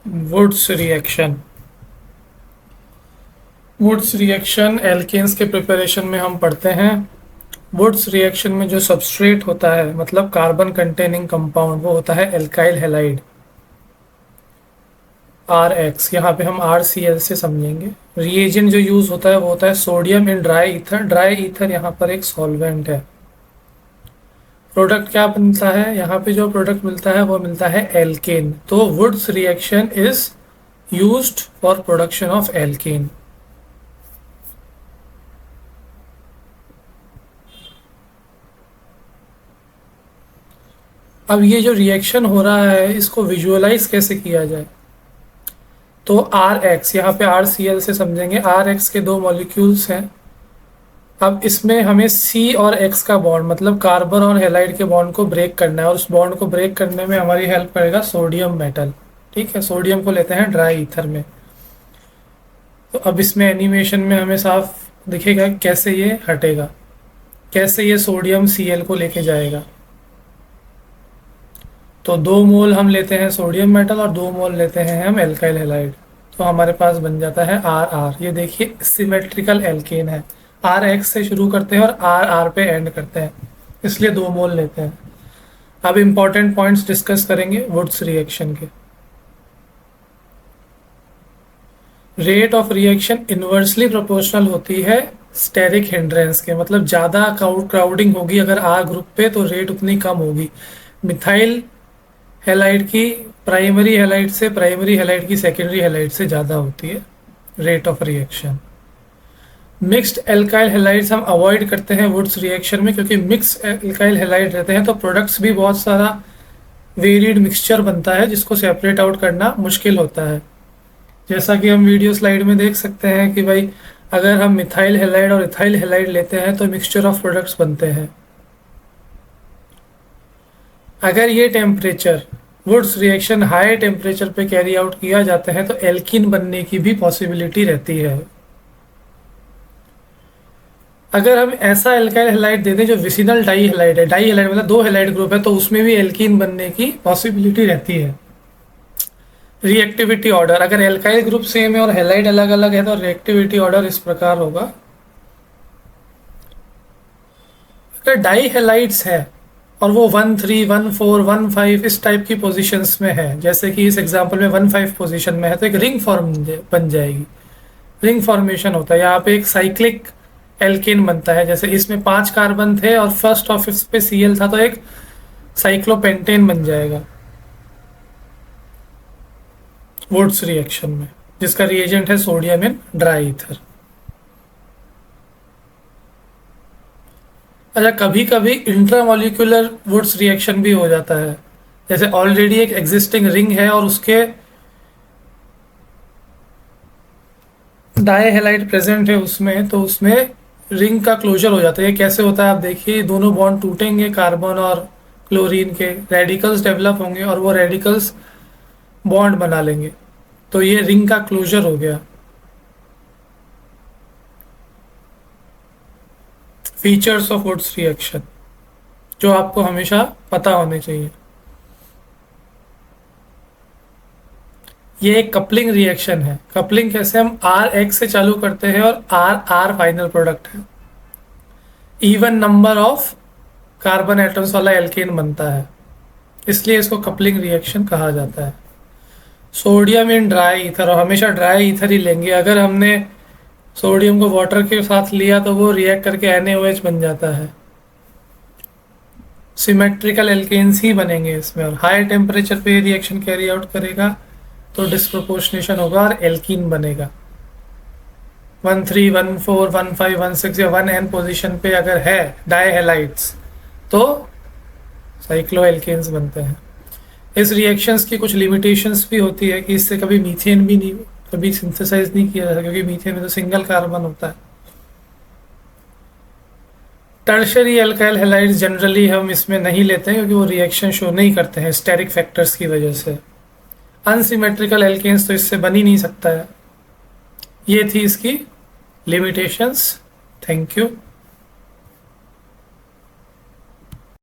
Woods reaction. Wurtz reaction alkanes के preparation में हम पढ़ते हैं। वुड्स रिएक्शन में जो सबस्ट्रेट होता है, मतलब कार्बन कंटेनिंग कंपाउंड, वो होता है एल्काइल हैलाइड आर एक्स। यहाँ पे हम आर सी एल से समझेंगे। रिएजेंट जो यूज होता है वो होता है sodium in dry ether. Dry ether यहाँ पर एक सॉल्वेंट है। प्रोडक्ट क्या बनता है, यहाँ पे जो प्रोडक्ट मिलता है वो मिलता है एल्केन। तो Wurtz reaction is used for production of alkene. अब ये जो रिएक्शन हो रहा है इसको विजुअलाइज कैसे किया जाए, तो आर एक्स, यहाँ पे आर सी एल से समझेंगे। आर एक्स के दो मॉलिक्यूल्स हैं। अब इसमें हमें सी और एक्स का बॉन्ड, मतलब कार्बन और हेलाइड के बॉन्ड को ब्रेक करना है, और उस बॉन्ड को ब्रेक करने में हमारी हेल्प करेगा सोडियम मेटल। ठीक है, सोडियम को लेते हैं ड्राई ईथर में। तो अब इसमें एनिमेशन में हमें साफ दिखेगा कैसे ये हटेगा, कैसे ये सोडियम सी एल को लेके जाएगा। तो 2 मोल हम लेते हैं सोडियम मेटल और 2 मोल लेते हैं हम एल्काइल हैलाइड। तो हमारे पास बन जाता है आर आर। ये देखिए सिमेट्रिकल एल्केन है। आर एक्स से शुरू करते हैं और आर आर पे एंड करते हैं, इसलिए 2 मोल लेते हैं। अब इम्पॉर्टेंट पॉइंट्स डिस्कस करेंगे वुड्स रिएक्शन के। Rate of reaction inversely proportional होती है स्टेरिक हिंड्रेंस के, मतलब ज़्यादा क्राउडिंग होगी अगर आर ग्रुप पे तो रेट उतनी कम होगी। मिथाइल हैलाइड की प्राइमरी हैलाइड से, प्राइमरी हैलाइड की सेकेंडरी हैलाइड से ज़्यादा होती है rate of reaction. Mixed alkyl halides हम अवॉइड करते हैं वुड्स रिएक्शन में, क्योंकि मिक्स एल्काइल हैलाइड रहते हैं तो प्रोडक्ट्स भी बहुत सारा वेरिड मिक्सचर बनता है जिसको सेपरेट आउट करना मुश्किल होता है। जैसा कि हम वीडियो स्लाइड में देख सकते हैं कि भाई अगर हम मिथाइल हैलाइड और इथाइल हैलाइड लेते हैं तो मिक्सचर ऑफ प्रोडक्ट्स बनते हैं। अगर ये temperature Wurtz reaction high temperature पे कैरी आउट किया जाता है तो एल्कीन बनने की भी पॉसिबिलिटी रहती है। अगर हम ऐसा एल्काइल हैलाइड दे दें जो विसिनल डाई हैलाइड है, डाई हैलाइड मतलब 2 हैलाइड ग्रुप है, तो उसमें भी एल्कीन बनने की पॉसिबिलिटी रहती है। रिएक्टिविटी ऑर्डर, अगर एल्काइल ग्रुप सेम है और हैलाइड अलग अलग है तो रिएक्टिविटी ऑर्डर इस प्रकार होगा। अगर डाई हैलाइड्स है और वो 1 3 1 4 1 5 इस टाइप की पोजीशंस में है, जैसे कि इस एग्जांपल में 1 5 पोजीशन में है, तो एक रिंग फॉर्म बन जाएगी। रिंग फॉर्मेशन होता है, यहाँ पे एक साइक्लिक एल्केन बनता है। जैसे इसमें 5 कार्बन थे और फर्स्ट ऑफिस पे सीएल था, तो एक साइक्लोपेंटेन बन जाएगा वुड्स रिएक्शन में, जिसका रिएजेंट है सोडियम इन ड्राई ईथर। अच्छा, कभी कभी इंट्रामोलिकुलर वुड्स रिएक्शन भी हो जाता है। जैसे ऑलरेडी एक एग्जिस्टिंग रिंग है और उसके डाई हैलाइड प्रेजेंट है उसमें, तो उसमें रिंग का क्लोजर हो जाता है। ये कैसे होता है आप देखिए, दोनों बॉन्ड टूटेंगे कार्बन और क्लोरीन के, रेडिकल्स डेवलप होंगे और वो रेडिकल्स बॉन्ड बना लेंगे, तो ये रिंग का क्लोजर हो गया। फीचर्स ऑफ वुड्स रिएक्शन जो आपको हमेशा पता होने चाहिए। ये एक कपलिंग रिएक्शन है। कपलिंग कैसे, हम आर एक्स से चालू करते हैं और आर आर फाइनल प्रोडक्ट है। Even number of carbon atoms वाला एल्केन बनता है, इसलिए इसको कपलिंग रिएक्शन कहा जाता है। सोडियम इन ड्राई ईथर, और हमेशा ड्राई ईथर ही लेंगे। अगर हमने सोडियम को वाटर के साथ लिया तो वो रिएक्ट करके NaOH बन जाता है। सिमेट्रिकल एल्केन्स ही बनेंगे इसमें, और हाई टेम्परेचर पे रिएक्शन कैरी आउट करेगा तो डिस्प्रोपोर्शनेशन होगा और एल्कीन बनेगा। 1 3 1 4 1 5 1 6 या 1n पोजीशन पे अगर है डाई हैलाइड्स तो साइक्लो एल्केन्स बनते हैं। इस रिएक्शंस की कुछ लिमिटेशंस भी होती है कि इससे कभी मीथेन भी नहीं, कभी सिंथेसाइज नहीं किया जाता, क्योंकि मीथेन में तो सिंगल कार्बन होता है। टर्शरी एल्काइल हैलाइड्स जनरली हम इसमें नहीं लेते हैं क्योंकि वो रिएक्शन शो नहीं करते हैं स्टेरिक फैक्टर्स की वजह से। अनसिमेट्रिकल एल्केन्स तो इससे बन ही नहीं सकता है। ये थी इसकी लिमिटेशंस। Thank you.